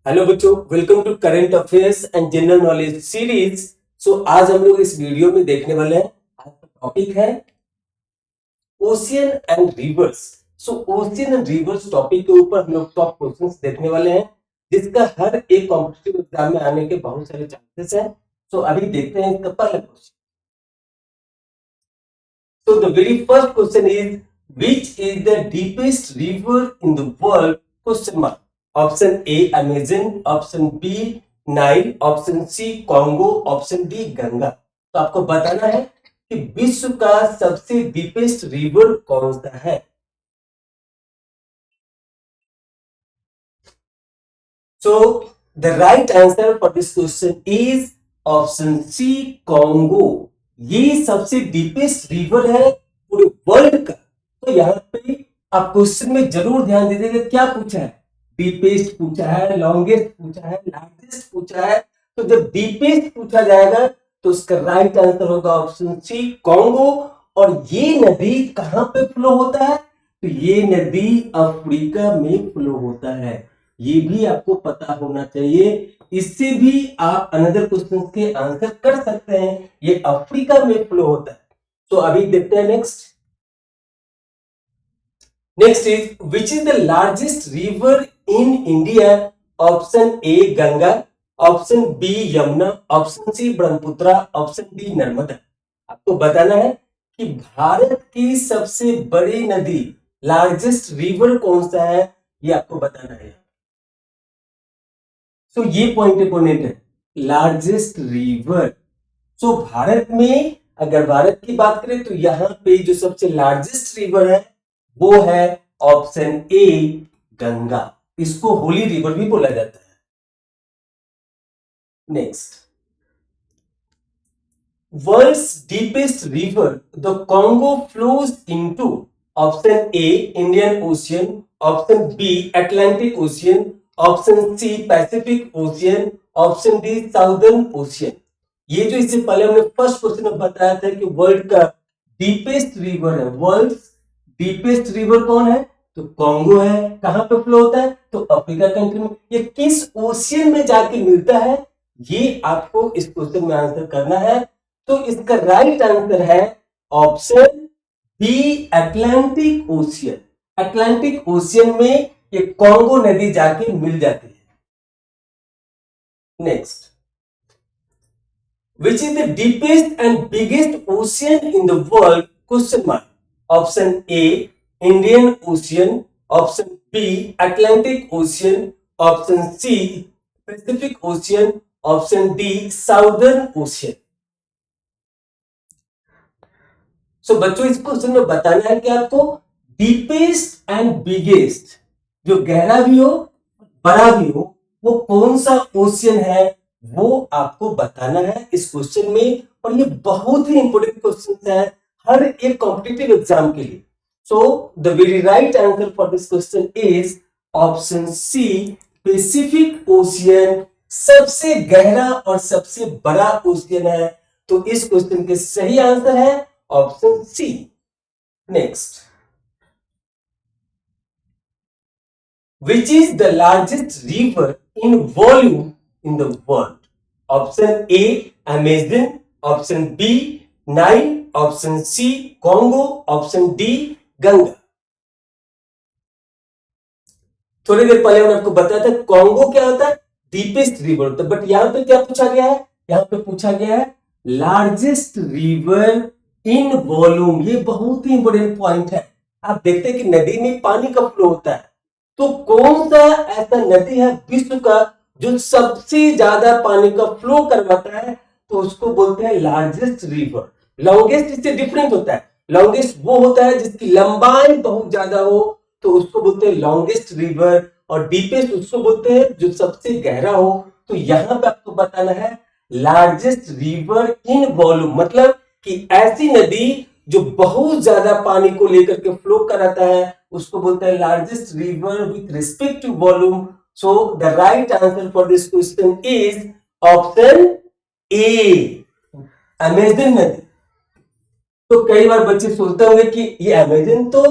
Hello बच्चों, welcome to current affairs and general knowledge series. आज हम लोग इस वीडियो में देखने वाले हैं। आज का टॉपिक है ocean and reverse. Ocean and reverse topic के ऊपर हम लोग टॉप क्वेश्चंस देखने वाले हैं, जिसका हर एक कॉम्पिटिटिव एग्जाम में आने के बहुत सारे चांसेस हैं। अभी देखते हैं इसका पहला question. The very first question is which is the deepest river in the world? Question mark. Option A Amazon, option B Nile, option C Congo, option D Ganga. तो आपको बताना है कि विश्व का सबसे डीपेस्ट रिवर कौन सा है। So the right answer for this question is option C Congo. ये सबसे डीपेस्ट रिवर है पूरे वर्ल्ड का। तो यहाँ पे आप क्वेश्चन में जरूर ध्यान दीजिएगा, क्या पूछा है? डीपेस्ट पूछा है, लॉन्गेस्ट पूछा है, लार्जेस्ट पूछा है। तो जब डीपेस्ट पूछा जाएगा तो उसका राइट आंसर होगा ऑप्शन सी कॉन्गो। और ये नदी कहां पे फ्लो होता है? तो ये नदी अफ्रीका में फ्लो होता है। ये भी आपको पता होना चाहिए। इससे भी आप अनदर क्वेश्चन के आंसर कर सकते हैं। ये अफ्रीका में फ्लो होता है। तो अभी देखते हैं next. Next is which is the largest river in India? Option A Ganga, option B Yamuna, option C Brahmaputra, option D Narmada. आपको बताना है कि भारत की सबसे बड़ी नदी, लार्जेस्ट रिवर कौन सा है, ये आपको बताना है। ये पॉइंट इंपोर्टेंट है, लार्जेस्ट रिवर। भारत में अगर भारत की बात करें तो यहाँ पे जो सबसे लार्जेस्ट रिवर है वो है ऑप्शन ए गंगा। इसको होली रिवर भी बोला जाता है। Next, world's deepest river the Congo flows into. Option A Indian Ocean, option B Atlantic Ocean, option C Pacific Ocean, option D Southern Ocean. ये जो इससे पहले हमने फर्स्ट क्वेश्चन में बताया था कि वर्ल्ड का डीपेस्ट रिवर है, वर्ल्ड डीपेस्ट रिवर कौन है? तो कॉन्गो है। कहां पे फ्लो होता है? तो अफ्रीका कंट्री में। ये किस ओशियन में जाके मिलता है, ये आपको इस क्वेश्चन में आंसर करना है। तो इसका राइट आंसर है option B Atlantic Ocean. Atlantic Ocean में ये कॉन्गो नदी जाके मिल जाती है। Next, which is the deepest and biggest ocean in the world? Question mark. Option A Indian Ocean, option B Atlantic Ocean, option C Pacific Ocean, option D Southern Ocean. बच्चों इस question में बताना है कि आपको डीपेस्ट एंड बिगेस्ट, जो गहरा भी हो बड़ा भी हो, वो कौन सा ओशियन है, वो आपको बताना है इस क्वेश्चन में। और ये बहुत ही इंपोर्टेंट क्वेश्चन है हर एक कॉम्पिटिटिव एग्जाम के लिए। The very right answer for this question is option C Pacific Ocean. सबसे गहरा और सबसे बड़ा ओशियन है। तो इस क्वेश्चन के सही आंसर है option C. Next, which is the largest river in volume in the world? Option A Amazon, option B Nile, option C Congo, option D Ganga. थोड़ी देर पहले मैंने आपको बताया था कॉन्गो क्या होता है, डीपेस्ट रिवर होता है। बट यहां पे क्या पूछा गया है? यहां पे पूछा गया है लार्जेस्ट रिवर इन वॉल्यूम। ये बहुत ही इंपोर्टेंट पॉइंट है। आप देखते हैं कि नदी में पानी का फ्लो होता है, तो कौन सा ऐसा नदी है विश्व का जो सबसे ज्यादा पानी का फ्लो करवाता है? तो उसको बोलते हैं लार्जेस्ट रिवर। लॉन्गेस्ट इससे डिफरेंट होता है। लॉन्गेस्ट वो होता है जिसकी लंबाई बहुत ज्यादा हो, तो उसको बोलते हैं लॉन्गेस्ट रिवर। और डीपेस्ट उसको बोलते हैं जो सबसे गहरा हो। तो यहां पे आपको बताना है लार्जेस्ट रिवर इन वॉल्यूम, मतलब कि ऐसी नदी जो बहुत ज्यादा पानी को लेकर के फ्लो कराता है, उसको बोलते हैं largest river with respect to volume. So the right answer for this question is option A Amazon नदी। तो कई बार बच्चे सोचते होंगे कि ये अमेजन तो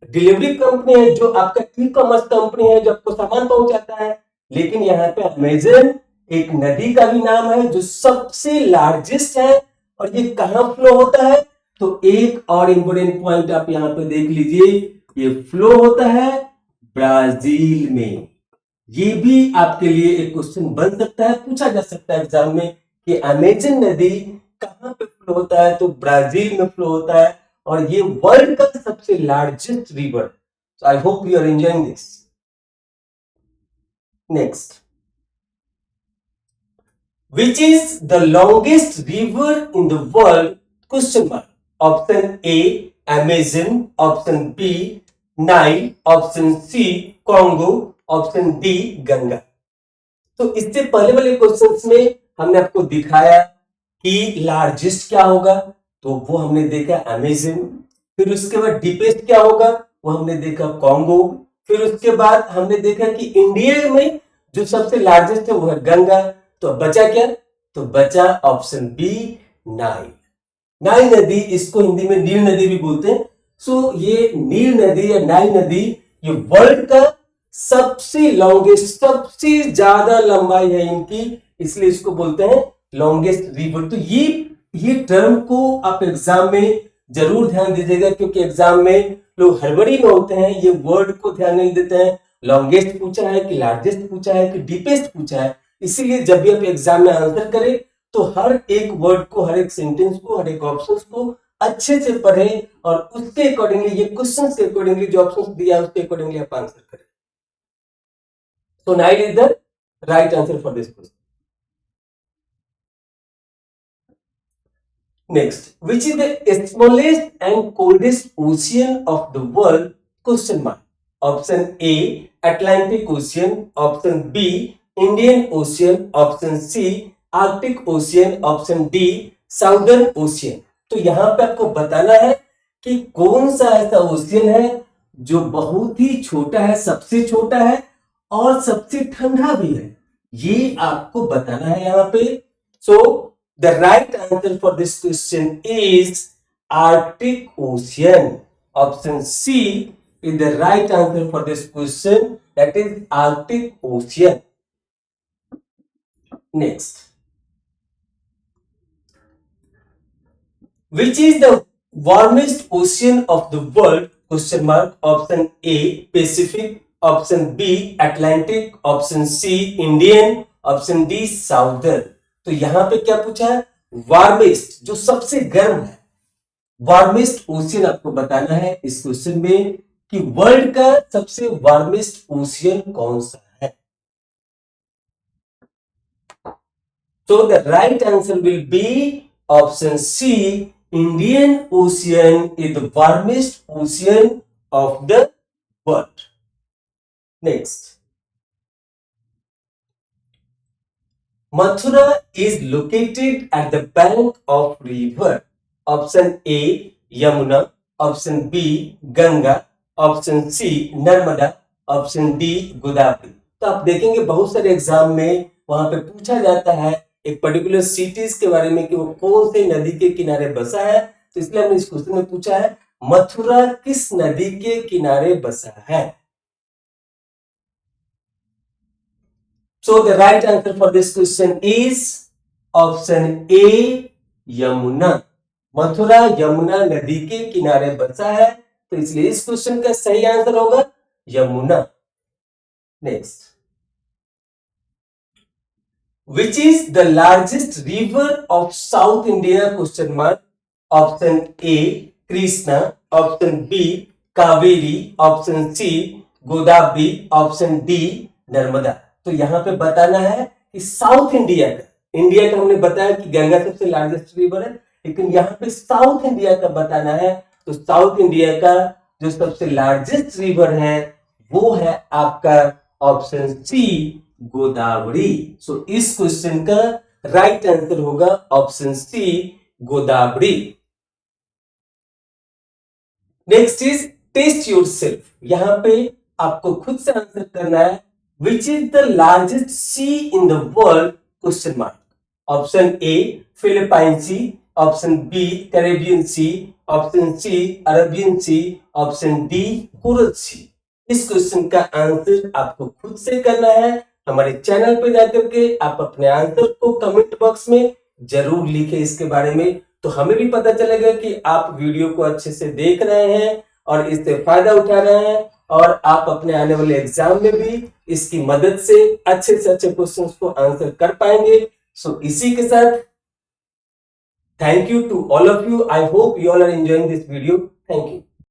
डिलीवरी कंपनी है, जो आपका ई कॉमर्स कंपनी है, जो आपको सामान पहुंचाता है। लेकिन यहाँ पे अमेजन एक नदी का भी नाम है जो सबसे लार्जेस्ट है। और ये कहां फ्लो होता है? तो एक और इंपोर्टेंट पॉइंट आप यहाँ पे देख लीजिए, ये फ्लो होता है ब्राजील में। ये भी आपके लिए एक क्वेश्चन बन सकता है, पूछा जा सकता है एग्जाम में कि अमेजन नदी कहां पे फ्लो होता है? तो ब्राजील में फ्लो होता है और ये वर्ल्ड का सबसे largest river. So I hope you are enjoying this. Next, which is the longest river in the world? Question mark. Option A Amazon, option B Nile, option C Congo, option D Ganga. तो इससे पहले वाले questions में हमने आपको दिखाया कि largest क्या होगा, तो वो हमने देखा अमेजन। फिर उसके बाद डीपेस्ट क्या होगा, वो हमने देखा कॉन्गो। फिर उसके बाद हमने देखा कि इंडिया में जो सबसे लार्जेस्ट है वो है गंगा। तो बचा क्या? तो बचा ऑप्शन बी नाइल। नाइल नदी, इसको हिंदी में नील नदी भी बोलते हैं। सो ये नील नदी या नाइल नदी ये वर्ल्ड का सबसे लॉन्गेस्ट, सबसे ज्यादा लंबाई है इनकी, इसलिए इसको बोलते हैं लॉन्गेस्ट रिवर। तो ये टर्म को आप एग्जाम में जरूर ध्यान दीजिएगा, क्योंकि एग्जाम में लोग हड़बड़ी में होते हैं, ये वर्ड को ध्यान नहीं देते हैं। लॉन्गेस्ट पूछा है कि लार्जेस्ट पूछा है कि डीपेस्ट पूछा है, इसीलिए जब भी आप एग्जाम में आंसर करें तो हर एक वर्ड को, हर एक सेंटेंस को, हर एक ऑप्शन को अच्छे से पढ़ें और उसके अकॉर्डिंगली, ये क्वेश्चन के अकॉर्डिंगली जो ऑप्शन दिया है उसके अकॉर्डिंगली आप आंसर करें। So Nile is the right answer for this question. Next, which is the smallest and coldest ocean of the world? Question mark. Option A Atlantic Ocean, option B Indian Ocean, option C Arctic Ocean, option D Southern Ocean। तो यहाँ पे आपको बताना है कि कौन सा ऐसा ओशियन है जो बहुत ही छोटा है, सबसे छोटा है और सबसे ठंडा भी है, ये आपको बताना है यहाँ पे। So the right answer for this question is Arctic Ocean. Option C is the right answer for this question, that is Arctic Ocean. Next, which is the warmest ocean of the world? Question mark. Option A Pacific, option B Atlantic, option C Indian, option D Southern। तो यहां पे क्या पूछा है? Warmest, जो सबसे गर्म है, वार्मेस्ट ओशियन आपको बताना है इस क्वेश्चन में कि वर्ल्ड का सबसे वार्मेस्ट ओशियन कौन सा है। तो the right answer will be option C Indian Ocean is the warmest ocean of the world. Next, Mathura is located at the bank of river. Option A Yamuna, option B Ganga, option C Narmada, option D Godavari। तो आप देखेंगे बहुत सारे exam में वहां पे पूछा जाता है एक पर्टिकुलर सिटीज के बारे में कि वो कौन से नदी के किनारे बसा है। तो इसलिए हमने इस क्वेश्चन में पूछा है मथुरा किस नदी के किनारे बसा है। So the right answer for this question is option ए यमुना। मथुरा यमुना नदी के किनारे बसा है, तो इसलिए इस क्वेश्चन का सही आंसर होगा Yamuna. Next, which is the largest river of South India? Question mark. Option A Krishna, option B Kaveri, option C Godavari, option D Narmada. तो यहाँ पे बताना है कि साउथ इंडिया का हमने बताया कि गंगा सबसे लार्जेस्ट रिवर है, लेकिन यहाँ पे साउथ इंडिया का बताना है। तो साउथ इंडिया का जो सबसे लार्जेस्ट रिवर है वो है आपका ऑप्शन सी गोदावरी। सो इस क्वेश्चन का राइट आंसर होगा option C Godavari. Next is test yourself. यहां पे आपको खुद से आंसर करना है which is the largest sea in the world? Question mark. Option A Philippine sea, option B Caribbean sea, option C Arabian sea, option D coral sea. इस question का answer आपको खुद से करना है हमारे चैनल पे जाकर के आप अपने आंसर को कमेंट बॉक्स में जरूर लिखें इसके बारे में, तो हमें भी पता चलेगा कि आप वीडियो को अच्छे से देख रहे हैं और इससे फायदा उठा रहे हैं और आप अपने आने वाले एग्जाम में भी इसकी मदद से अच्छे क्वेश्चंस को आंसर कर पाएंगे। सो इसी के साथ thank you to all of you. I hope you all are enjoying this video. Thank you.